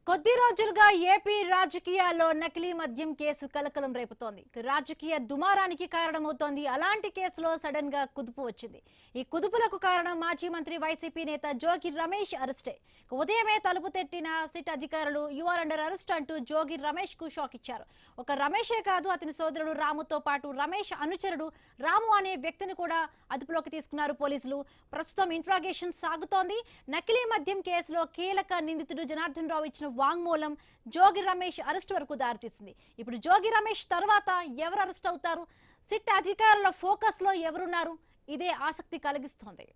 కొద్ది రోజులుగా ఏపీ రాజకీయాల్లో నకిలీ మద్యం కేసు కలకలం రేపుతోంది. రాజకీయ దుమారానికి కారణమవుతోంది. అలాంటి కేసులో సడన్ గా కుదుపు వచ్చింది. ఈ కుదుపులకు కారణం మాజీ మంత్రి వైసీపీ నేత జోగి రమేష్ అరెస్టే. ఉదయమే తలుపు తట్టిన సిట్ అధికారులు యు ఆర్ అండర్ అరెస్ట్ అంటూ జోగి రమేష్ కు షాక్ ఇచ్చారు. ఒక రమేషే కాదు, అతని సోదరుడు రాముతో పాటు రమేష్ అనుచరుడు రాము అనే వ్యక్తిని కూడా అదుపులోకి తీసుకున్నారు పోలీసులు. ప్రస్తుతం ఇంట్రాగేషన్ సాగుతోంది. నకిలీ మద్యం కేసులో కీలక నిందితుడు జనార్దన్ రావు ఇచ్చిన వాంగ్మూలం జోగి రమేష్ అరెస్ట్ వరకు దారితీసింది. ఇప్పుడు జోగి రమేష్ తర్వాత ఎవరు అరెస్ట్ అవుతారు? సిట్ అధికారుల ఫోకస్ లో ఎవరున్నారు? ఇదే ఆసక్తి కలిగిస్తోంది.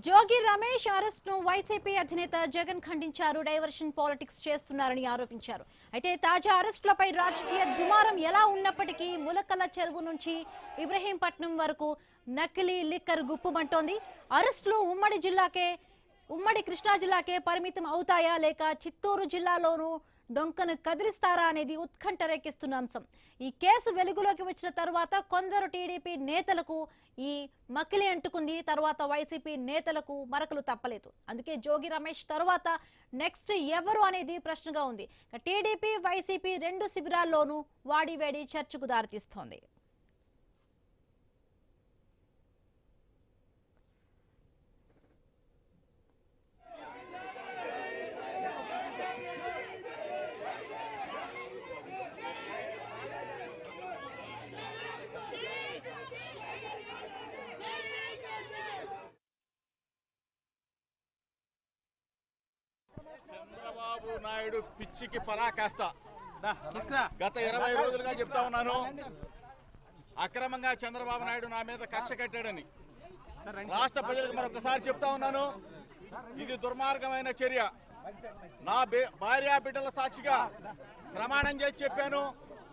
జోగి రమేష్ అరెస్ట్ ను వైసీపీ అధినేత జగన్ ఖండించారు. డైవర్షన్ పాలిటిక్స్ చేస్తున్నారని ఆరోపించారు. అయితే తాజా అరెస్టులపై రాజకీయ దుమారం ఎలా ఉన్నప్పటికీ ములకల చెరువు నుంచి ఇబ్రహీంపట్నం వరకు నకిలీ లిక్కర్ గుప్పుమంటోంది. అరెస్టులు ఉమ్మడి కృష్ణా జిల్లాకే పరిమితం అవుతాయా లేక చిత్తూరు జిల్లాలోనూ డొంకను కదిలిస్తారా అనేది ఉత్కంఠ రేకిస్తున్న అంశం. ఈ కేసు వెలుగులోకి వచ్చిన తర్వాత కొందరు టీడీపీ నేతలకు ఈ మకిలి అంటుకుంది. తర్వాత వైసీపీ నేతలకు మరకలు తప్పలేదు. అందుకే జోగి రమేష్ తర్వాత నెక్స్ట్ ఎవరు అనేది ప్రశ్నగా ఉంది. టీడీపీ వైసీపీ రెండు శిబిరాల్లోనూ వాడివేడి చర్చకు దారితీస్తోంది. చంద్రబాబు నాయుడు పిచ్చికి పరాకాష్ట. గత 20 రోజులుగా చెప్తా ఉన్నాను, అక్రమంగా చంద్రబాబు నాయుడు నా మీద కక్ష కట్టాడని. రాష్ట్ర ప్రజలకు మరొకసారి చెప్తా ఉన్నాను, ఇది దుర్మార్గమైన చర్య. నా భార్య బిడ్డల సాక్షిగా ప్రమాణం చేసి చెప్పాను.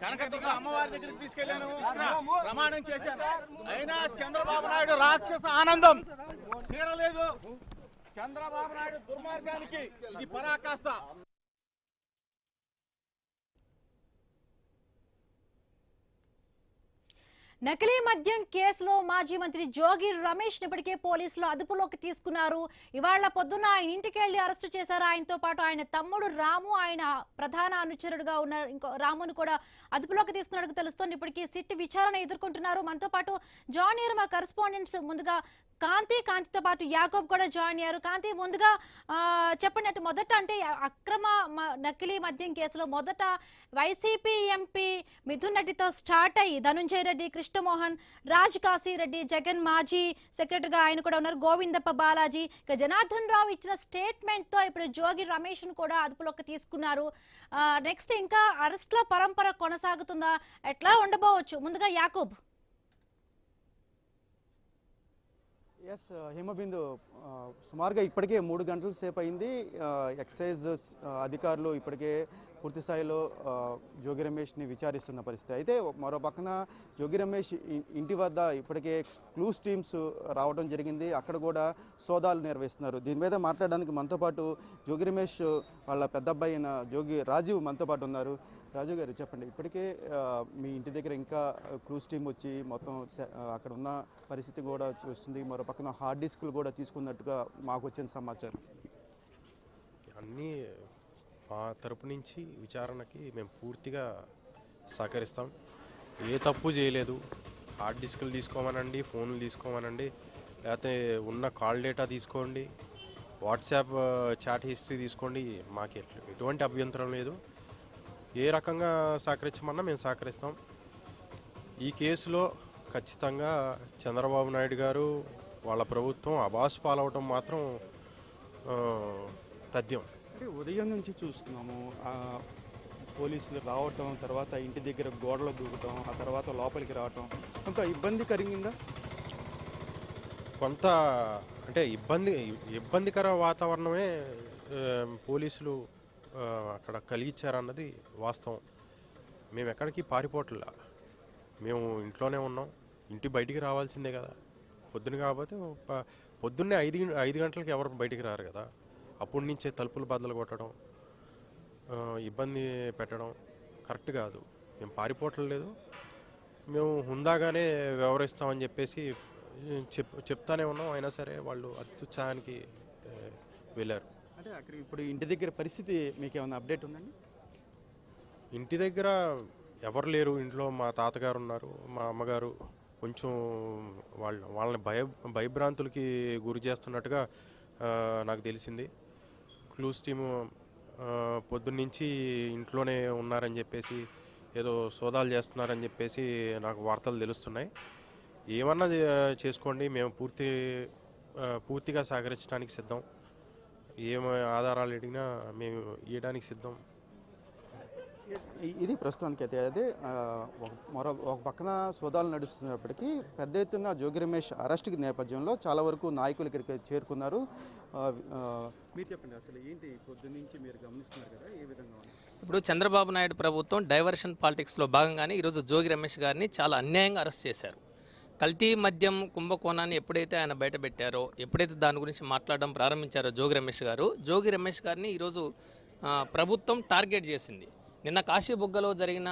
కనకదుర్గ అమ్మవారి దగ్గరికి తీసుకెళ్లాను, ప్రమాణం చేశాను. అయినా చంద్రబాబు నాయుడు రాక్షస ఆనందం తీరలేదు. చంద్రబాబు నాయుడు దుర్మార్గానికి ఇది పరాకాష్ట. నకిలీ మద్యం కేసులో మాజీ మంత్రి జోగి రమేష్ ఇప్పటికే పోలీసులు అదుపులోకి తీసుకున్నారు. ఇవాళ పొద్దున్న ఆయన ఇంటికి వెళ్లి అరెస్టు చేశారు. ఆయనతో పాటు ఆయన తమ్ముడు రాము, ఆయన ప్రధాన అనుచరుడుగా ఉన్న ఇంకో రామును కూడా అదుపులోకి తీసుకున్నట్టు తెలుస్తోంది. ఇప్పటికీ సిట్ విచారణ ఎదుర్కొంటున్నారు. మనతో పాటు జాయిన్ అయ్యారు మా కరెస్పాండెంట్స్. ముందుగా కాంతితో పాటు యాకోబ్ కూడా జాయిన్ అయ్యారు. కాంతి, ముందుగా చెప్పండి, మొదట అంటే అక్రమ నకిలీ మద్యం కేసులో మొదట వైసీపీ ఎంపీ మిథున్ రెడ్డితో స్టార్ట్ అయ్యి ధనుంజయ రెడ్డి, కృష్ణమోహన్, రాజ్ కాశీరెడ్డి, జగన్ మాజీ సెక్రటరీగా ఆయన కూడా ఉన్నారు, గోవిందప్ప బాలాజీ, ఇక జనార్దన్ రావు ఇచ్చిన స్టేట్మెంట్ తో ఇప్పుడు జోగి రమేష్ ను కూడా అదుపులోకి తీసుకున్నారు. నెక్స్ట్ ఇంకా అరెస్ట్ల పరంపర కొనసాగుతుందా? ఎట్లా ఉండబోవచ్చు? ముందుగా యాకోబ్. ఎస్ హిమబిందు, సుమారుగా ఇప్పటికే 3 గంటల సేపు అయింది. ఎక్సైజ్ అధికారులు ఇప్పటికే పూర్తి స్థాయిలో జోగి రమేష్ని విచారిస్తున్న పరిస్థితి. అయితే మరో పక్కన జోగి రమేష్ ఇంటి వద్ద ఇప్పటికే క్లూస్ టీమ్స్ రావడం జరిగింది. అక్కడ కూడా సోదాలు నిర్వహిస్తున్నారు. దీని మీద మాట్లాడడానికి మనతో పాటు జోగి రమేష్ వాళ్ళ పెద్ద అబ్బాయి అయిన జోగి రాజీవ్ మనతో పాటు ఉన్నారు. రాజు గారు, చెప్పండి, ఇప్పటికే మీ ఇంటి దగ్గర ఇంకా క్రూజ్ టీం వచ్చి మొత్తం అక్కడ ఉన్న పరిస్థితి కూడా చూస్తుంది. మరో పక్కన హార్డ్ డిస్క్లు కూడా తీసుకున్నట్టుగా మాకు వచ్చిన సమాచారం. అన్నీ మా తరపు నుంచి విచారణకి మేము పూర్తిగా సహకరిస్తాం. ఏ తప్పు చేయలేదు. హార్డ్ డిస్కులు తీసుకోమనండి, ఫోన్లు తీసుకోమనండి, లేకపోతే ఉన్న కాల్ డేటా తీసుకోండి, వాట్సాప్ చాట్ హిస్టరీ తీసుకోండి, మాకు ఎటువంటి అభ్యంతరం లేదు. ఏ రకంగా సహకరించమన్నా మేము సహకరిస్తాం. ఈ కేసులో ఖచ్చితంగా చంద్రబాబు నాయుడు గారు వాళ్ళ ప్రభుత్వం అబాసు పాలవటం మాత్రం తథ్యం. అంటే ఉదయం నుంచి చూస్తున్నాము, పోలీసులు రావటం, తర్వాత ఇంటి దగ్గర గోడలు దూకటం, ఆ తర్వాత లోపలికి రావటం కొంత ఇబ్బందికరంగా, కొంత అంటే ఇబ్బందికర వాతావరణమే పోలీసులు అక్కడ కలిగించారన్నది వాస్తవం. మేము ఎక్కడికి పారిపోవట్లా, మేము ఇంట్లోనే ఉన్నాం. ఇంటి బయటికి రావాల్సిందే కదా. పొద్దున కాకపోతే పొద్దున్నే 5 గంటలకి ఎవరు బయటికి రారు కదా, అప్పటి నుంచే తలుపులు బద్దలు కొట్టడం, ఇబ్బంది పెట్టడం కరెక్ట్ కాదు. మేము పారిపోవట్లేదు, మేము హుందాగానే వ్యవహరిస్తామని చెప్పేసి చెప్తానే ఉన్నాం. అయినా సరే వాళ్ళు అత్యుత్సాహానికి వెళ్ళారు. అంటే అక్కడ ఇప్పుడు ఇంటి దగ్గర పరిస్థితి మీకు ఏమైనా అప్డేట్ ఉందండి? ఇంటి దగ్గర ఎవరు లేరు. ఇంట్లో మా తాతగారు ఉన్నారు, మా అమ్మగారు. కొంచెం వాళ్ళని భయభ్రాంతులకి గురి చేస్తున్నట్టుగా నాకు తెలిసింది. క్లూస్ టీము పొద్దున్నుంచి ఇంట్లోనే ఉన్నారని చెప్పేసి, ఏదో సోదాలు చేస్తున్నారని చెప్పేసి నాకు వార్తలు తెలుస్తున్నాయి. ఏమన్నా చేసుకోండి, మేము పూర్తిగా సహకరించడానికి సిద్ధం. ఏం ఆధారాలు అడిగినా మేము ఇవ్వడానికి సిద్ధం. ఇది ప్రస్తుతానికి అయితే అదే ఒక పక్కన సోదాలు నడుస్తున్నప్పటికీ పెద్ద ఎత్తున జోగి రమేష్ అరెస్ట్ నేపథ్యంలో చాలా వరకు నాయకులు ఇక్కడికి చేరుకున్నారు. మీరు చెప్పండి, అసలు ఏంటి పొద్దున్నుంచి మీరు గమనిస్తున్నారు కదా, ఏ విధంగా ఉంది? ఇప్పుడు చంద్రబాబు నాయుడు ప్రభుత్వం డైవర్షన్ పాలిటిక్స్లో భాగంగానే ఈరోజు జోగి రమేష్ గారిని చాలా అన్యాయంగా అరెస్ట్ చేశారు. కల్తీ మద్యం కుంభకోణాన్ని ఎప్పుడైతే ఆయన బయటపెట్టారో, ఎప్పుడైతే దాని గురించి మాట్లాడడం ప్రారంభించారో జోగి రమేష్ గారిని ఈరోజు ప్రభుత్వం టార్గెట్ చేసింది. నిన్న కాశీబుగ్గలో జరిగిన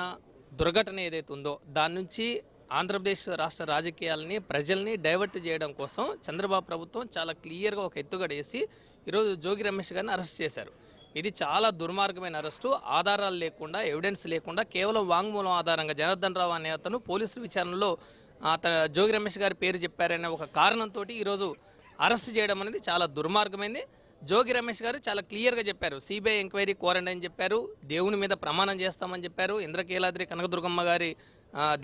దుర్ఘటన ఏదైతే ఉందో దాని నుంచి ఆంధ్రప్రదేశ్ రాష్ట్ర రాజకీయాలని, ప్రజల్ని డైవర్ట్ చేయడం కోసం చంద్రబాబు ప్రభుత్వం చాలా క్లియర్గా ఒక ఎత్తుగడ వేసి ఈరోజు జోగి రమేష్ గారిని అరెస్ట్ చేశారు. ఇది చాలా దుర్మార్గమైన అరెస్టు. ఆధారాలు లేకుండా, ఎవిడెన్స్ లేకుండా, కేవలం వాంగ్మూలం ఆధారంగా జనార్దన్ రావు అనే అతను పోలీసు విచారణలో జోగి రమేష్ గారి పేరు చెప్పారనే ఒక కారణంతో ఈరోజు అరెస్ట్ చేయడం అనేది చాలా దుర్మార్గమైంది. జోగి రమేష్ గారు చాలా క్లియర్గా చెప్పారు, సిబిఐ ఎంక్వైరీ కోరండి అని చెప్పారు, దేవుని మీద ప్రమాణం చేస్తామని చెప్పారు. ఇంద్రకీలాద్రి కనకదుర్గమ్మ గారి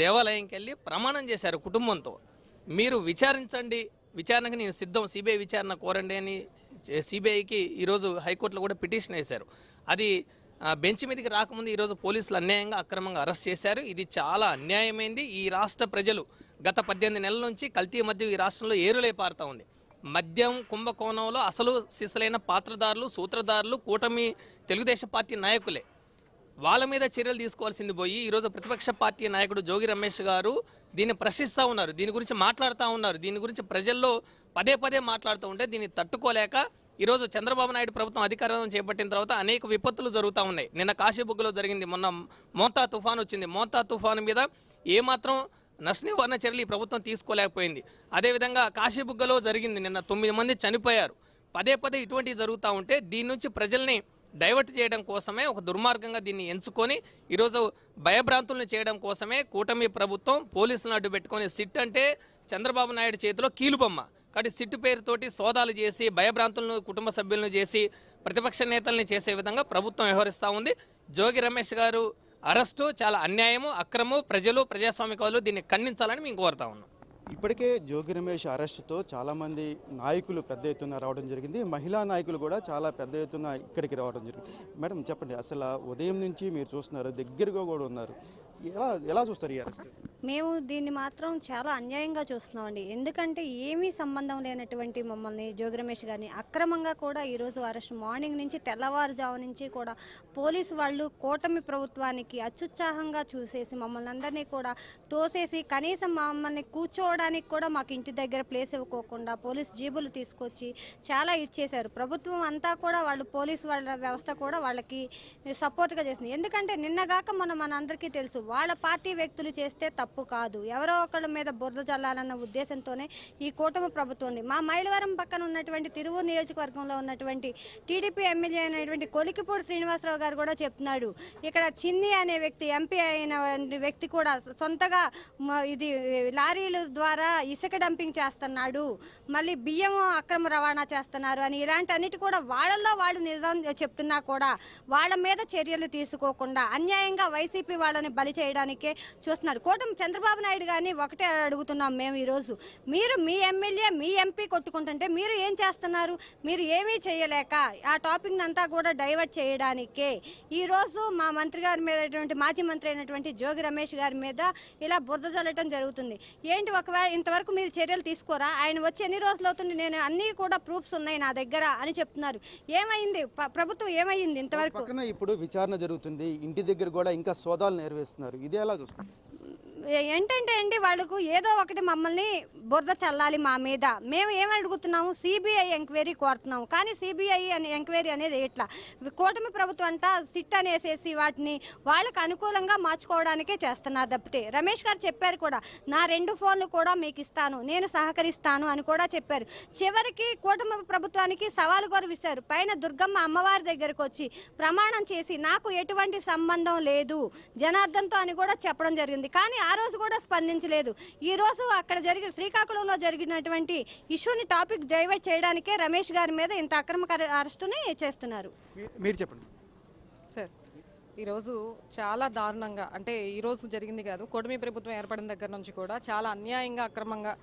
దేవాలయంకి వెళ్ళి ప్రమాణం చేశారు కుటుంబంతో. మీరు విచారించండి, విచారణకు నేను సిద్ధం, సిబిఐ విచారణ కోరండి అని సిబిఐకి ఈరోజు హైకోర్టులో కూడా పిటిషన్ వేశారు. అది బెంచ్ మీదకి రాకముందు ఈరోజు పోలీసులు అన్యాయంగా అక్రమంగా అరెస్ట్ చేశారు. ఇది చాలా అన్యాయమైంది. ఈ రాష్ట్ర ప్రజలు గత 18 నెలల నుంచి కల్తీ మద్యం ఈ రాష్ట్రంలో ఏరులే పారుతూ ఉంది. మద్యం కుంభకోణంలో అసలు సిసలైన పాత్రదారులు, సూత్రధారులు కూటమి తెలుగుదేశం పార్టీ నాయకులే. వాళ్ళ మీద చర్యలు తీసుకోవాల్సింది పోయి ఈరోజు ప్రతిపక్ష పార్టీ నాయకుడు జోగి రమేష్ గారు దీన్ని ప్రశ్నిస్తూ ఉన్నారు, దీని గురించి మాట్లాడుతూ ఉన్నారు. దీని గురించి ప్రజల్లో పదే మాట్లాడుతూ ఉంటే దీన్ని తట్టుకోలేక ఈరోజు చంద్రబాబు నాయుడు ప్రభుత్వం అధికారం చేపట్టిన తర్వాత అనేక విపత్తులు జరుగుతూ ఉన్నాయి. నిన్న కాశీబుగ్గలో జరిగింది, మొన్న మోంతా తుఫాను వచ్చింది. మోంతా తుఫాను మీద ఏమాత్రం నష్ట నివారణ చర్యలు ఈ ప్రభుత్వం తీసుకోలేకపోయింది. అదేవిధంగా కాశీబుగ్గలో జరిగింది, నిన్న 9 మంది చనిపోయారు. పదే ఇటువంటివి జరుగుతూ ఉంటే దీని నుంచి ప్రజల్ని డైవర్ట్ చేయడం కోసమే, ఒక దుర్మార్గంగా దీన్ని ఎంచుకొని ఈరోజు భయభ్రాంతులను చేయడం కోసమే కూటమి ప్రభుత్వం పోలీసులను అడ్డు పెట్టుకొని, సిట్ అంటే చంద్రబాబు నాయుడు చేతిలో కీలుబొమ్మ కాబట్టి సిట్టు పేరుతోటి సోదాలు చేసి భయభ్రాంతులను కుటుంబ సభ్యులను చేసి ప్రతిపక్ష నేతల్ని చేసే విధంగా ప్రభుత్వం వ్యవహరిస్తూ ఉంది. జోగి రమేష్ గారు అరెస్టు చాలా అన్యాయము, అక్రమం. ప్రజలు, ప్రజాస్వామికవాదులు దీన్ని ఖండించాలని మేము కోరుతా ఉన్నాం. ఇప్పటికే జోగి రమేష్ అరెస్టుతో చాలామంది నాయకులు పెద్ద ఎత్తున రావడం జరిగింది. మహిళా నాయకులు కూడా చాలా పెద్ద ఎత్తున ఇక్కడికి రావడం జరిగింది. మేడం చెప్పండి, అసలు ఉదయం నుంచి మీరు చూస్తున్నారు, దగ్గరగా కూడా ఉన్నారు, ఎలా చూస్తారు ఈ అరెస్ట్? మేము దీన్ని మాత్రం చాలా అన్యాయంగా చూస్తున్నామండి. ఎందుకంటే ఏమీ సంబంధం లేనటువంటి మమ్మల్ని జోగి రమేష్ గారిని అక్రమంగా కూడా ఈరోజు అరెస్ట్, మార్నింగ్ నుంచి తెల్లవారుజాము నుంచి కూడా పోలీసు వాళ్ళు కూటమి ప్రభుత్వానికి అత్యుత్సాహంగా చూసేసి మమ్మల్ని అందరినీ కూడా తోసేసి, కనీసం మమ్మల్ని కూర్చోవడానికి కూడా మాకు ఇంటి దగ్గర ప్లేస్ ఇవ్వకోకుండా పోలీస్ జీబులు తీసుకొచ్చి చాలా ఇచ్చేశారు. ప్రభుత్వం అంతా కూడా వాళ్ళు, పోలీసు వాళ్ళ వ్యవస్థ కూడా వాళ్ళకి సపోర్ట్గా చేసింది. ఎందుకంటే నిన్నగాక మనందరికీ తెలుసు, వాళ్ళ పార్టీ వ్యక్తులు చేస్తే తప్పు కాదు, ఎవరో ఒకళ్ళ మీద బురద జల్లాలన్న ఉద్దేశంతోనే ఈ కూటమి ప్రభుత్వం ఉంది. మా మైలవరం పక్కన ఉన్నటువంటి తిరువూరు నియోజకవర్గంలో ఉన్నటువంటి టీడీపీ ఎమ్మెల్యే అయినటువంటి కొలికిపూడి శ్రీనివాసరావు గారు కూడా చెప్తున్నాడు, ఇక్కడ చిన్ని అనే వ్యక్తి, ఎంపీ అయిన వ్యక్తి కూడా సొంతగా ఇది లారీల ద్వారా ఇసుక డంపింగ్ చేస్తున్నాడు, మళ్ళీ బియ్యం అక్రమ రవాణా చేస్తున్నారు అని, ఇలాంటి అన్నిటి కూడా వాళ్ళల్లో వాళ్ళు నిజం చెప్తున్నా కూడా వాళ్ళ మీద చర్యలు తీసుకోకుండా అన్యాయంగా వైసీపీ వాళ్ళని బలి చేయడానికే చూస్తున్నారు. కూటమి చంద్రబాబు నాయుడు గారిని ఒకటే అడుగుతున్నాం మేము ఈరోజు, మీరు మీ ఎమ్మెల్యే, మీ ఎంపీ కొట్టుకుంటుంటే మీరు ఏం చేస్తున్నారు? మీరు ఏమీ చేయలేక ఆ టాపిక్ అంతా కూడా డైవర్ట్ చేయడానికే ఈరోజు మా మంత్రి గారి మీద, మాజీ మంత్రి అయినటువంటి జోగి రమేష్ గారి మీద ఇలా బురద జల్లటం జరుగుతుంది. ఏంటి, ఒకవేళ ఇంతవరకు మీరు చర్యలు తీసుకోరా? ఆయన వచ్చి ఎన్ని రోజులు అవుతుంది, నేను అన్నీ కూడా ప్రూఫ్స్ ఉన్నాయి నా దగ్గర అని చెప్తున్నారు. ఏమైంది ప్రభుత్వం, ఏమైంది ఇంతవరకు? ఇప్పుడు విచారణ జరుగుతుంది, ఇంటి దగ్గర కూడా ఇంకా సోదాలు నిర్వహిస్తున్నారు, ఇది ఎలా చూస్తారు? ఏంటంటే అండి, వాళ్ళకు ఏదో ఒకటి మమ్మల్ని బురద చల్లాలి మా మీద. మేము ఏమని అడుగుతున్నాము, సిబిఐ ఎంక్వైరీ కోరుతున్నాము. కానీ సిబిఐ ఎంక్వైరీ అనేది ఎట్లా, కూటమి ప్రభుత్వం అంట సిట్ అనేసేసి వాటిని వాళ్ళకి అనుకూలంగా మార్చుకోవడానికే చేస్తున్నారు తప్పితే. రమేష్ గారు చెప్పారు కూడా, నా 2 ఫోన్లు కూడా మీకు ఇస్తాను, నేను సహకరిస్తాను అని కూడా చెప్పారు. చివరికి కూటమి ప్రభుత్వానికి సవాలు కూడా విసిరారు. పైన దుర్గమ్మ అమ్మవారి దగ్గరకు వచ్చి ప్రమాణం చేసి నాకు ఎటువంటి సంబంధం లేదు జనార్దన్తో అని కూడా చెప్పడం జరిగింది. కానీ ఆ రోజు కూడా స్పందించలేదు. ఈ రోజు అక్కడ శ్రీకాకుళంలో జరిగినటువంటి ఇష్యూని టాపిక్ డైవర్ట్ చేయడానికే రమేష్ గారి మీద ఇంత అక్రమ అరెస్టుని చేస్తున్నారు. మీరు చెప్పండి సార్. ఈరోజు చాలా దారుణంగా, అంటే ఈరోజు జరిగింది కాదు, కూటమి ప్రభుత్వం ఏర్పడిన దగ్గర నుంచి కూడా చాలా అన్యాయంగా అక్రమంగా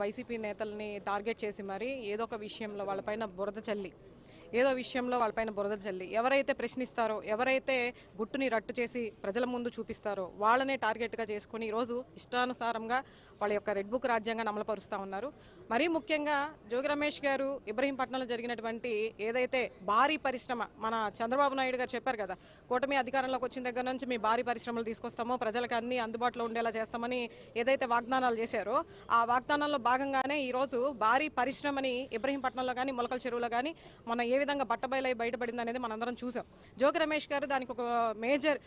వైసీపీ నేతల్ని టార్గెట్ చేసి మరి ఏదో ఒక విషయంలో వాళ్ళపైన బురద చల్లి ఎవరైతే ప్రశ్నిస్తారో, ఎవరైతే గుట్టుని రట్టు చేసి ప్రజల ముందు చూపిస్తారో వాళ్ళనే టార్గెట్గా చేసుకుని ఈరోజు ఇష్టానుసారంగా వాళ్ళ యొక్క రెడ్ బుక్ రాజ్యాంగాన్ని అమలుపరుస్తూ ఉన్నారు. మరీ ముఖ్యంగా జోగి రమేష్ గారు ఇబ్రహీంపట్నంలో జరిగినటువంటి ఏదైతే భారీ పరిశ్రమ, మన చంద్రబాబు నాయుడు గారు చెప్పారు కదా, కూటమి అధికారంలోకి వచ్చిన దగ్గర నుంచి మీ భారీ పరిశ్రమలు తీసుకొస్తామో, ప్రజలకు అన్ని అందుబాటులో ఉండేలా చేస్తామని ఏదైతే వాగ్దానాలు చేశారో ఆ వాగ్దానాల్లో భాగంగానే ఈరోజు భారీ పరిశ్రమని ఇబ్రహీంపట్నంలో కానీ మొలకల చెరువులో కానీ మన ఏ విధంగా బట్టబయలై బయటపడింది అనేది మనందరం చూసాం. జోగి రమేష్ గారు దానికి ఒక మేజర్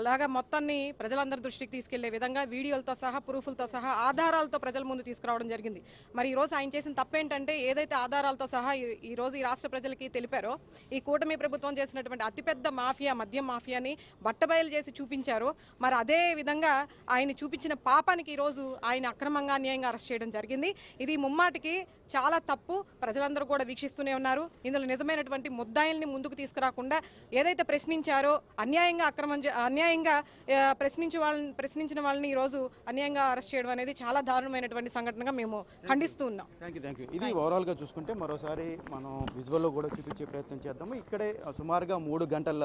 లాగా మొత్తాన్ని ప్రజలందరి దృష్టికి తీసుకెళ్లే విధంగా వీడియోలతో సహా, ప్రూఫ్లతో సహా, ఆధారాలతో ప్రజల ముందు తీసుకురావడం జరిగింది. మరి ఈరోజు ఆయన చేసిన తప్పేంటంటే, ఏదైతే ఆధారాలతో సహా ఈరోజు ఈ రాష్ట్ర ప్రజలకి తెలిపారో, ఈ కూటమి ప్రభుత్వం చేసినటువంటి అతిపెద్ద మాఫియా, మద్యం మాఫియాని బట్టబయలు చేసి చూపించారో, మరి అదే విధంగా ఆయన చూపించిన పాపానికి ఈరోజు ఆయన అక్రమంగా అన్యాయంగా అరెస్ట్ చేయడం జరిగింది. ఇది ముమ్మాటికి చాలా తప్పు. ప్రజలందరూ కూడా వీక్షిస్తూనే ఉన్నారు. ఇందులో నిజమైనటువంటి ముద్దాయిల్ని ముందుకు తీసుకురాకుండా ఏదైతే ప్రశ్నించారో, అన్యాయంగా ప్రశ్నించిన వాళ్ళని ఈరోజు అన్యాయంగా అరెస్ట్ చేయడం అనేది చాలా దారుణమైనటువంటి సంఘటనగా మేము ఖండిస్తూ ఉన్నాం. Thank you. ఇది ఓవరాల్గా చూసుకుంటే మరోసారి మనం విజువల్లో కూడా చూపించే ప్రయత్నం చేద్దాము. ఇక్కడే సుమారుగా 3 గంటల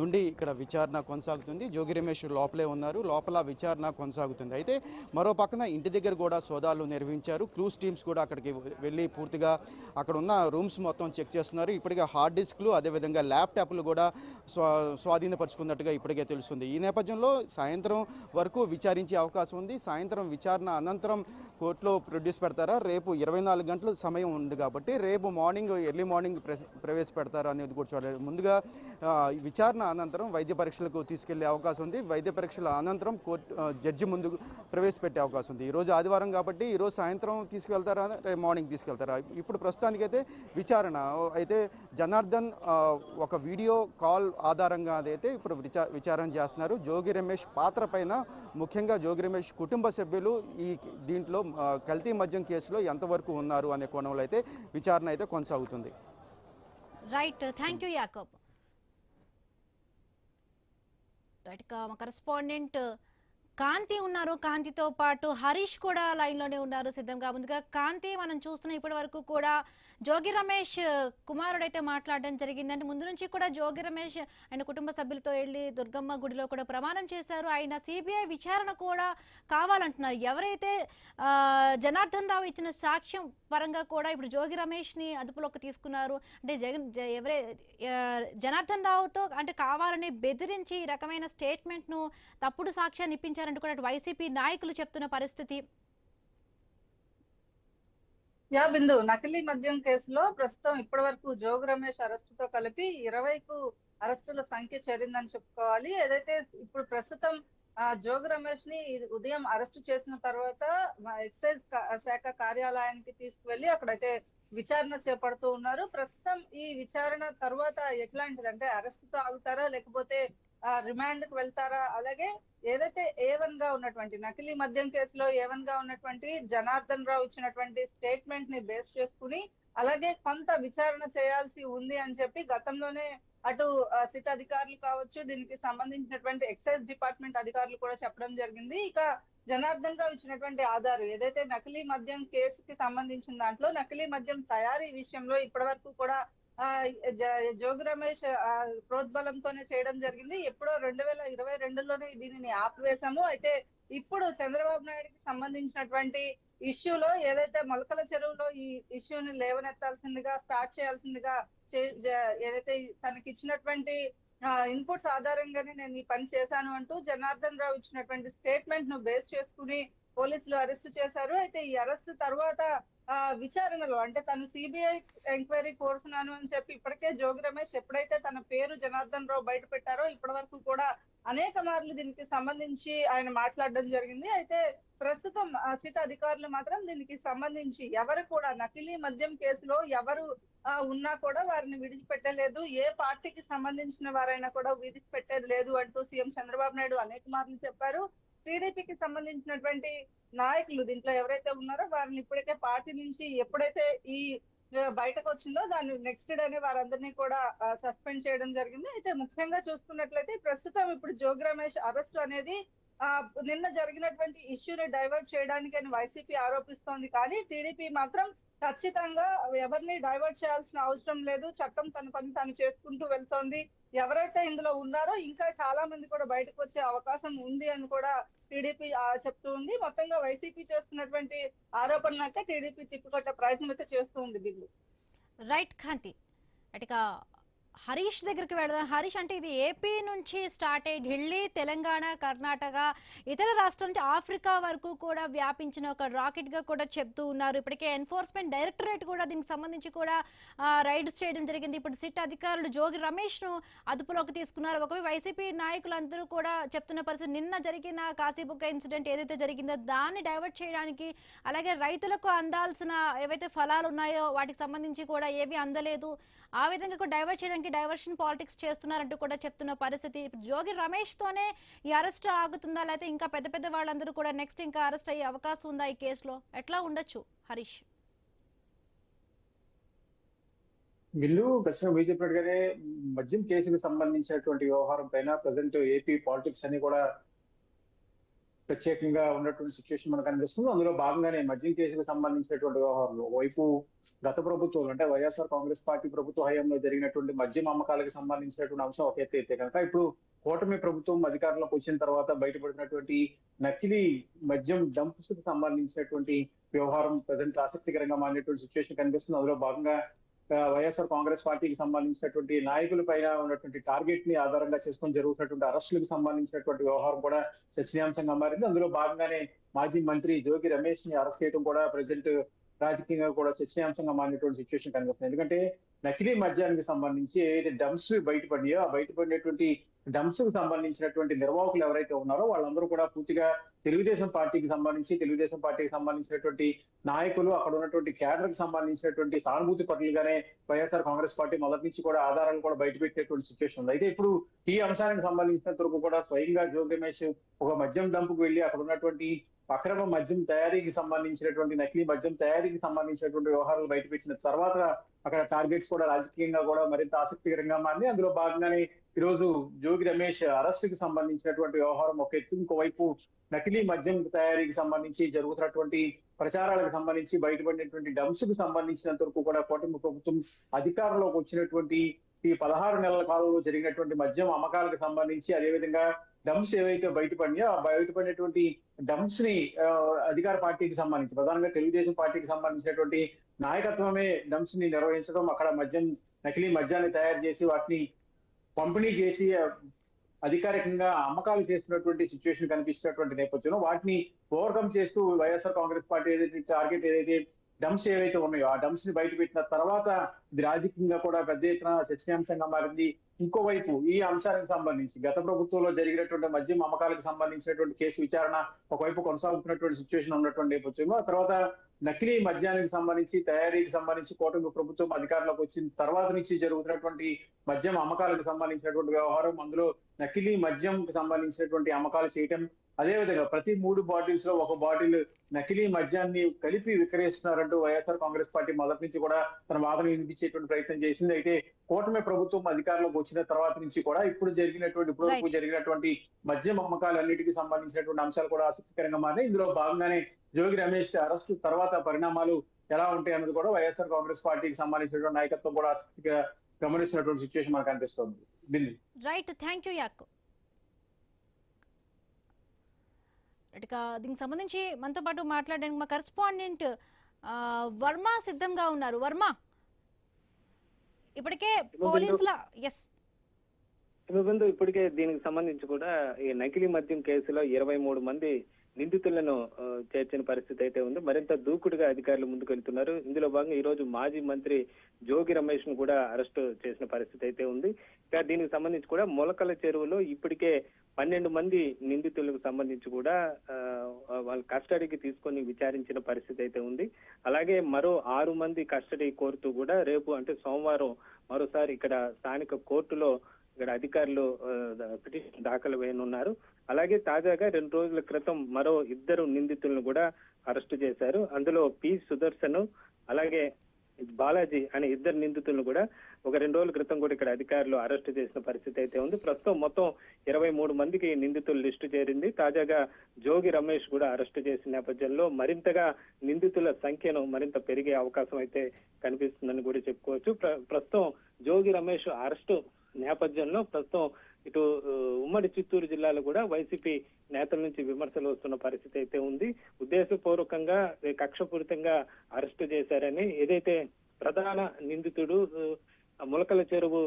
నుండి ఇక్కడ విచారణ కొనసాగుతుంది. జోగి రమేష్ లోపలే ఉన్నారు, లోపల విచారణ కొనసాగుతుంది. అయితే మరో పక్కన ఇంటి దగ్గర కూడా సోదాలు నిర్వహించారు. క్లూస్ టీమ్స్ కూడా అక్కడికి వెళ్ళి పూర్తిగా అక్కడ ఉన్న రూమ్స్ మొత్తం చెక్ చేస్తున్నారు. ఇప్పటికే హార్డ్ డిస్క్లు, అదేవిధంగా ల్యాప్టాప్లు కూడా స్వాధీనపరుచుకున్నట్టుగా ఇప్పటికే తెలుస్తుంది. ఈ నేపథ్యంలో సాయంత్రం వరకు విచారించే అవకాశం ఉంది. సాయంత్రం విచారణ అనంతరం కోర్టులో ప్రొడ్యూస్ పెడతారా, రేపు 24 గంటలు సమయం ఉంది కాబట్టి రేపు ఎర్లీ మార్నింగ్ ప్రవేశపెడతారా అనేది కూడా చూడాలి. ముందుగా విచారణ అనంతరం వైద్య పరీక్షలకు తీసుకెళ్లే అవకాశం ఉంది. వైద్య పరీక్షల అనంతరం కోర్టు జడ్జి ముందు ప్రవేశపెట్టే అవకాశం ఉంది. ఈరోజు ఆదివారం కాబట్టి ఈరోజు సాయంత్రం తీసుకెళ్తారా, రేపు మార్నింగ్ తీసుకెళ్తారా. ఇప్పుడు ప్రస్తుతానికైతే విచారణ అయితే జనార్దన్ ఒక వీడియో కాల్ ఆధారంగా అదైతే ఇప్పుడు విచారణ చేస్తున్నారు. జోగి రమేష్ పాత్ర పైన, ముఖ్యంగా జోగి రమేష్ కుటుంబ సభ్యులు దీంట్లో కల్తీ మద్యం కేసులో ఎంతవరకు ఉన్నారు అనే కోణంలో అయితే విచారణ అయితే కొనసాగుతుంది. Right, thank you Yakub. Right, మా కరెస్పాండెంట్ కాంతి ఉన్నారు, కాంతితో పాటు హరీష్ కూడా లైన్లోనే ఉన్నారు సిద్ధంగా. ముందుగా కాంతి, మనం చూస్తున్న ఇప్పటి వరకు కూడా జోగి రమేష్ కుమారుడైతే మాట్లాడడం జరిగిందంటే, ముందు నుంచి కూడా జోగి రమేష్ ఆయన కుటుంబ సభ్యులతో వెళ్ళి దుర్గమ్మ గుడిలో కూడా ప్రమాణం చేశారు. ఆయన సిబిఐ విచారణ కూడా కావాలంటున్నారు. ఎవరైతే జనార్దన్ రావు ఇచ్చిన సాక్ష్యం పరంగా కూడా ఇప్పుడు జోగి రమేష్ని అదుపులోకి తీసుకున్నారు. అంటే జనార్దన్ రావుతో అంటే కావాలని బెదిరించి ఈ రకమైన స్టేట్మెంట్ను, తప్పుడు సాక్ష్యాన్ని ఇప్పించారంటూ కూడా వైసీపీ నాయకులు చెప్తున్న పరిస్థితి. బిందు, నకిలీ మద్యం కేసులో ప్రస్తుతం ఇప్పటి వరకు జోగి రమేష్ అరెస్టుతో కలిపి 20కు అరెస్టుల సంఖ్య చేరిందని చెప్పుకోవాలి. ఏదైతే ఇప్పుడు ప్రస్తుతం జోగి రమేష్ ని ఉదయం అరెస్టు చేసిన తర్వాత ఎక్సైజ్ శాఖ కార్యాలయానికి తీసుకువెళ్లి అక్కడైతే విచారణ చేపడుతూ ఉన్నారు. ప్రస్తుతం ఈ విచారణ తర్వాత ఎట్లాంటిది అంటే, అరెస్టుతో ఆగుతారా లేకపోతే రిమాండ్ కు వెళ్తారా? అలాగే ఏదైతే A1 గా ఉన్నటువంటి నకిలీ మద్యం కేసులో A1 గా ఉన్నటువంటి జనార్దన్ రావు ఇచ్చినటువంటి స్టేట్మెంట్ ని బేస్ చేసుకుని అలాగే కొంత విచారణ చేయాల్సి ఉంది అని చెప్పి గతంలోనే అటు సిట్ అధికారులు కావచ్చు, దీనికి సంబంధించినటువంటి ఎక్సైజ్ డిపార్ట్మెంట్ అధికారులు కూడా చెప్పడం జరిగింది. ఇక జనార్దన్ రావు ఇచ్చినటువంటి ఆధారం ఏదైతే నకిలీ మద్యం కేసుకి సంబంధించిన దాంట్లో నకిలీ మద్యం తయారీ విషయంలో ఇప్పటి వరకు కూడా జోగి రమేష్ ప్రోద్బలంతోనే చేయడం జరిగింది. ఎప్పుడో 2022లోనే దీనిని ఆపివేశాము. అయితే ఇప్పుడు చంద్రబాబు నాయుడుకి సంబంధించినటువంటి ఇష్యూలో ఏదైతే మొలకల చెరువులో ఈ ఇష్యూని లేవనెత్తాల్సిందిగా, స్టార్ట్ చేయాల్సిందిగా ఏదైతే తనకి ఇచ్చినటువంటి ఇన్పుట్స్ ఆధారంగానే నేను ఈ పని చేశాను అంటూ జనార్దన్ రావు ఇచ్చినటువంటి స్టేట్మెంట్ ను బేస్ చేసుకుని పోలీసులు అరెస్ట్ చేశారు. అయితే ఈ అరెస్ట్ తర్వాత విచారణలో అంటే తను సిబిఐ ఎంక్వైరీ కోరుతున్నాను అని చెప్పి ఇప్పటికే జోగి రమేష్ ఎప్పుడైతే తన పేరు జనార్దన్ రావు బయట పెట్టారో ఇప్పటి వరకు కూడా అనేక మార్లు దీనికి సంబంధించి ఆయన మాట్లాడడం జరిగింది. అయితే ప్రస్తుతం సిట్ అధికారులు మాత్రం దీనికి సంబంధించి ఎవరు కూడా నకిలీ మద్యం కేసులో ఎవరు ఉన్నా కూడా వారిని విడిచిపెట్టలేదు, ఏ పార్టీకి సంబంధించిన వారైనా కూడా విడిచిపెట్టేది లేదు అంటూ సీఎం చంద్రబాబు నాయుడు అనేక మార్లు చెప్పారు. టీడీపీకి సంబంధించినటువంటి నాయకులు దీంట్లో ఎవరైతే ఉన్నారో వారిని ఇప్పటికే పార్టీ నుంచి ఎప్పుడైతే ఈ బయటకు వచ్చిందో దాన్ని నెక్స్ట్ డేనే వారందరినీ కూడా సస్పెండ్ చేయడం జరిగింది. అయితే ముఖ్యంగా చూసుకున్నట్లయితే ప్రస్తుతం ఇప్పుడు జోగి రమేష్ అరెస్ట్ అనేది నిన్న జరిగినటువంటి ఇష్యూని డైవర్ట్ చేయడానికి అని వైసీపీ ఆరోపిస్తోంది. కానీ టీడీపీ మాత్రం ఖచ్చితంగా ఎవరిని డైవర్ట్ చేయాల్సిన అవసరం లేదు, చట్టం తన పని తాను చేసుకుంటూ వెళ్తోంది, ఎవరైతే ఇందులో ఉన్నారో ఇంకా చాలా మంది కూడా బయటకు వచ్చే అవకాశం ఉంది అని కూడా టీడీపీ చెప్తూ ఉంది. మొత్తంగా వైసీపీ చేస్తున్నటువంటి ఆరోపణలు అయితే టీడీపీ తిప్పికొట్టే ప్రయత్నం అయితే చేస్తూ ఉంది. బిల్లు రైట్ కాంతి. అటుగా హరీష్ దగ్గరికి వెళదాం. హరీష్, అంటే ఇది ఏపీ నుంచి స్టార్ట్ అయ్యి ఢిల్లీ, తెలంగాణ, కర్ణాటక, ఇతర రాష్ట్రాల నుంచి ఆఫ్రికా వరకు కూడా వ్యాపించిన ఒక రాకెట్ గా కూడా చెప్తూ ఉన్నారు. ఇప్పటికే ఎన్ఫోర్స్మెంట్ డైరెక్టరేట్ కూడా దీనికి సంబంధించి కూడా రైడ్స్ చేయడం జరిగింది. ఇప్పుడు సిట్ అధికారులు జోగి రమేష్ ను అదుపులోకి తీసుకున్నారు. ఒకవైపు వైసీపీ నాయకులందరూ కూడా చెప్తున్న పరిస్థితి, నిన్న జరిగిన కాశీబుగ్గ ఇన్సిడెంట్ ఏదైతే జరిగిందో దాన్ని డైవర్ట్ చేయడానికి, అలాగే రైతులకు అందాల్సిన ఏవైతే ఫలాలు ఉన్నాయో వాటికి సంబంధించి కూడా ఏవి అందలేదు, ఆ విధంగా కూడా డైవర్ట్ చేయడానికి డైవర్షన్ పాలిటిక్స్ చేస్తున్నారంటూ కూడా చెప్తున్న పరిస్థితి. జోగి రమేష్ తోనే ఈ అరెస్ట్ ఆగుతుందా, లేకపోతే ఇంకా పెద్ద పెద్ద వాళ్ళందరూ కూడా నెక్స్ట్ ఇంకా అరెస్ట్ అయ్యే అవకాశం ఉందా ఈ కేసులో? ఎట్లా ఉండొచ్చు హరీష్? వీళ్ళు ఖచ్చితంగా మీరు చెప్పినట్టుగానే మద్యం కేసుకు సంబంధించినటువంటి వ్యవహారం పైన ప్రజెంట్ ఏపీ పాలిటిక్స్ అని కూడా ప్రత్యేకంగా ఉన్నటువంటి సిచ్యువేషన్ మనకు కనిపిస్తుంది. అందులో భాగంగానే మద్యం కేసుకు సంబంధించినటువంటి వ్యవహారంలో వైపు గత ప్రభుత్వం అంటే వైఎస్ఆర్ కాంగ్రెస్ పార్టీ ప్రభుత్వ హయాంలో జరిగినటువంటి మద్యం అమ్మకాలకు సంబంధించినటువంటి అంశం ఒక ఎత్తు అయితే కనుక, ఇప్పుడు కూటమి ప్రభుత్వం అధికారంలోకి వచ్చిన తర్వాత బయటపడినటువంటి నకిలీ మద్యం డంప్స్ కు సంబంధించినటువంటి వ్యవహారం ప్రజెంట్ ఆసక్తికరంగా మారినటువంటి సిచ్యువేషన్ కనిపిస్తుంది. అందులో భాగంగా వైఎస్ఆర్ కాంగ్రెస్ పార్టీకి సంబంధించినటువంటి నాయకుల పైన ఉన్నటువంటి టార్గెట్ ని ఆధారంగా చేసుకొని జరుగుతున్నటువంటి అరెస్టులకు సంబంధించినటువంటి వ్యవహారం కూడా చర్చనీయాంశంగా మారింది. అందులో భాగంగానే మాజీ మంత్రి జోగి రమేష్ ని అరెస్ట్ చేయడం కూడా ప్రజెంట్ రాజకీయంగా కూడా చర్చనీయాంశంగా మారినటువంటి సిచ్యువేషన్ కనిపిస్తుంది. ఎందుకంటే నకిలీ మద్యానికి సంబంధించి ఏదైతే డంప్స్ బయటపడినాయో ఆ బయటపడినటువంటి డంప్స్ కు సంబంధించినటువంటి నిర్వాహకులు ఎవరైతే ఉన్నారో వాళ్ళందరూ కూడా పూర్తిగా తెలుగుదేశం పార్టీకి సంబంధించినటువంటి నాయకులు, అక్కడ ఉన్నటువంటి క్యాడర్ కి సంబంధించినటువంటి సానుభూతి పరులుగానే వైఎస్ఆర్ కాంగ్రెస్ పార్టీ మొదటి నుంచి కూడా ఆధారాలు కూడా బయటపెట్టేటువంటి సిచ్యువేషన్ ఉంది. అయితే ఇప్పుడు ఈ అంశానికి సంబంధించినంత వరకు కూడా స్వయంగా జోగి రమేష్ ఒక మద్యం డంపుకు వెళ్లి అక్కడ ఉన్నటువంటి అక్రమ మద్యం తయారీకి సంబంధించినటువంటి నకిలీ మద్యం తయారీకి సంబంధించినటువంటి వ్యవహారాలు బయటపెట్టిన తర్వాత అక్కడ టార్గెట్స్ కూడా రాజకీయంగా కూడా మరింత ఆసక్తికరంగా మారింది. అందులో భాగంగానే ఈ రోజు జోగి రమేష్ అరెస్టుకి సంబంధించినటువంటి వ్యవహారం ఒక ఎత్తు, ఇంకోవైపు నకిలీ మద్యం తయారీకి సంబంధించి జరుగుతున్నటువంటి ప్రచారాలకు సంబంధించి బయటపడినటువంటి డంప్స్ కు సంబంధించినంత వరకు కూడా కూటమి ప్రభుత్వం అధికారంలోకి వచ్చినటువంటి ఈ 16 నెలల కాలంలో జరిగినటువంటి మద్యం అమ్మకాలకు సంబంధించి, అదేవిధంగా డంప్స్ ఏవైతే బయటపడినాయో ఆ బయటపడినటువంటి డంప్స్ ని అధికార పార్టీకి సంబంధించి ప్రధానంగా తెలుగుదేశం పార్టీకి సంబంధించినటువంటి నాయకత్వమే డంప్స్ ని నిర్వహించడం, అక్కడ నకిలీ మద్యాన్ని తయారు చేసి వాటిని పంపిణీ చేసి అధికారికంగా అమ్మకాలు చేస్తున్నటువంటి సిచ్యువేషన్ కనిపిస్తున్నటువంటి నేపథ్యంలో వాటిని ఓవర్కమ్ చేస్తూ వైఎస్ఆర్ కాంగ్రెస్ పార్టీ ఏదైతే టార్గెట్ ఏదైతే డంప్స్ ఏవైతే ఉన్నాయో ఆ డంప్స్ ని బయట పెట్టిన తర్వాత ఇది రాజకీయంగా కూడా పెద్ద ఎత్తున చర్చనీయాంశంగా మారింది. ఇంకోవైపు ఈ అంశానికి సంబంధించి గత ప్రభుత్వంలో జరిగినటువంటి మద్యం అమ్మకాలకు సంబంధించినటువంటి కేసు విచారణ ఒకవైపు కొనసాగుతున్నటువంటి సిచ్యువేషన్ ఉన్నటువంటి నేపథ్యంలో ఆ తర్వాత నకిలీ మద్యానికి సంబంధించి తయారీకి సంబంధించి కూటమి ప్రభుత్వం అధికారంలోకి వచ్చిన తర్వాత నుంచి జరుగుతున్నటువంటి మద్యం అమ్మకాలకు సంబంధించినటువంటి వ్యవహారం, అందులో నకిలీ మద్యంకి సంబంధించినటువంటి అమ్మకాలు చేయటం, అదేవిధంగా ప్రతి 3 బాటిల్స్ లో ఒక బాటిల్ నకిలీ మద్యాన్ని కలిపి విక్రయిస్తున్నారంటూ వైఎస్ఆర్ కాంగ్రెస్ పార్టీ మొదటి నుంచి కూడా తన వాదన వినిపించేటువంటి ప్రయత్నం చేసింది. అయితే కూటమి ప్రభుత్వం అధికారంలోకి వచ్చిన తర్వాత నుంచి కూడా ఇప్పుడు జరిగినటువంటి మద్యం అమ్మకాలన్నిటికీ సంబంధించినటువంటి అంశాలు కూడా ఆసక్తికరంగా మారినాయి. ఇందులో భాగంగానే జోగి రమేష్ అరెస్టు తర్వాత పరిణామాలు ఎలా ఉంటాయి అన్నది కూడా వైఎస్ఆర్ కాంగ్రెస్ పార్టీకి సంబంధించినటువంటి నాయకత్వం కూడా ఆసక్తిగా గమనిస్తున్నటువంటి సిచ్యువేషన్ మనకు అనిపిస్తుంది. రైట్, థ్యాంక్ యూ యాక్. దీనికి సంబంధించి మనతో పాటు మాట్లాడడానికి మా కరెస్పాండెంట్ వర్మ సిద్ధంగా ఉన్నారు. వర్మ, ఇప్పటికే పోలీసుల ఇప్పటికే దీనికి సంబంధించి కూడా ఈ నకిలీ మద్యం కేసులో 23 మంది నిందితులను చేర్చిన పరిస్థితి అయితే ఉంది. మరింత దూకుడుగా అధికారులు ముందుకు వెళ్తున్నారు. ఇందులో భాగంగా ఈ రోజు మాజీ మంత్రి జోగి రమేష్ ను కూడా అరెస్టు చేసిన పరిస్థితి అయితే ఉంది. ఇక దీనికి సంబంధించి కూడా మొలకల చెరువులో ఇప్పటికే 12 మంది నిందితులకు సంబంధించి కూడా వాళ్ళ కస్టడీకి తీసుకొని విచారించిన పరిస్థితి అయితే ఉంది. అలాగే మరో 6 మంది కస్టడీ కోరుతూ కూడా రేపు అంటే సోమవారం మరోసారి ఇక్కడ స్థానిక కోర్టులో ఇక్కడ అధికారులు పిటిషన్ దాఖలు వేయనున్నారు. అలాగే తాజాగా 2 రోజుల క్రితం మరో 2 నిందితులను కూడా అరెస్టు చేశారు. అందులో పి సుదర్శన్ అలాగే బాలాజీ అనే 2 నిందితులను కూడా ఒక 2 రోజుల క్రితం కూడా ఇక్కడ అధికారులు అరెస్టు చేసిన పరిస్థితి అయితే ఉంది. ప్రస్తుతం మొత్తం 23 మందికి నిందితుల లిస్టు చేరింది. తాజాగా జోగి రమేష్ కూడా అరెస్టు చేసిన నేపథ్యంలో మరింతగా నిందితుల సంఖ్యను మరింత పెరిగే అవకాశం అయితే కనిపిస్తుందని కూడా చెప్పుకోవచ్చు. ప్రస్తుతం జోగి రమేష్ అరెస్టు నేపథ్యంలో ప్రస్తుతం ఇటు ఉమ్మడి చిత్తూరు జిల్లాలో కూడా వైసీపీ నేతల నుంచి విమర్శలు వస్తున్న పరిస్థితి అయితే ఉంది. ఉద్దేశపూర్వకంగా కక్షపూరితంగా అరెస్టు చేశారని ఏదైతే ప్రధాన నిందితుడు ములకల చెరువు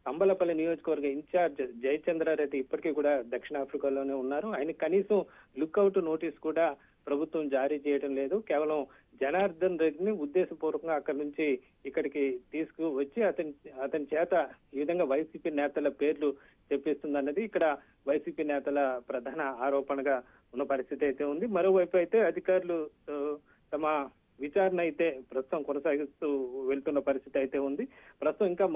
అంబలపల్లి నియోజకవర్గ ఇన్ఛార్జ్ జయచంద్రారెడ్డి ఇప్పటికీ కూడా దక్షిణాఫ్రికాలోనే ఉన్నారు. ఆయన కనీసం లుక్అవుట్ నోటీస్ కూడా ప్రభుత్వం జారీ చేయడం లేదు. కేవలం జనార్దన్ రెడ్డిని ఉద్దేశపూర్వకంగా అక్కడి నుంచి ఇక్కడికి తీసుకువచ్చి అతని చేత ఈ విధంగా వైసీపీ నేతల పేర్లు చెప్పిస్తుందన్నది ఇక్కడ వైసీపీ నేతల ప్రధాన ఆరోపణగా ఉన్న పరిస్థితి అయితే ఉంది. మరోవైపు అయితే అధికారులు తమ విచారణ అయితే ప్రస్తుతం కొనసాగిస్తూ వెళ్తున్న పరిస్థితి అయితే ఉంది. ప్రస్తుతం ఇంకా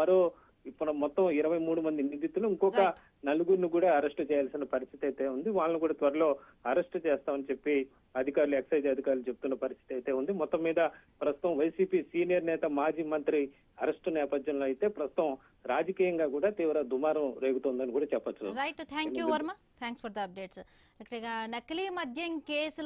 ఇప్పుడు మొత్తం 23 మంది నిందితులు ఇంకొక 4 కూడా అరెస్ట్ చేయాల్సిన పరిస్థితి అయితే ఉంది. వాళ్ళని కూడా త్వరలో అరెస్ట్ చేస్తామని చెప్పి అధికారులు ఎక్సైజ్ అధికారులు చెప్తున్న పరిస్థితి అయితే ఉంది. మొత్తం మీద ప్రస్తుతం వైసీపీ సీనియర్ నేత మాజీ మంత్రి అరెస్టు నేపథ్యంలో అయితే ప్రస్తుతం రాజకీయంగా కూడా తీవ్ర దుమారం రేగుతోందని కూడా చెప్పొచ్చు. Right, thank you Varma, thanks for the updates. ఇక్కడ నకిలీ మద్యం కేసులో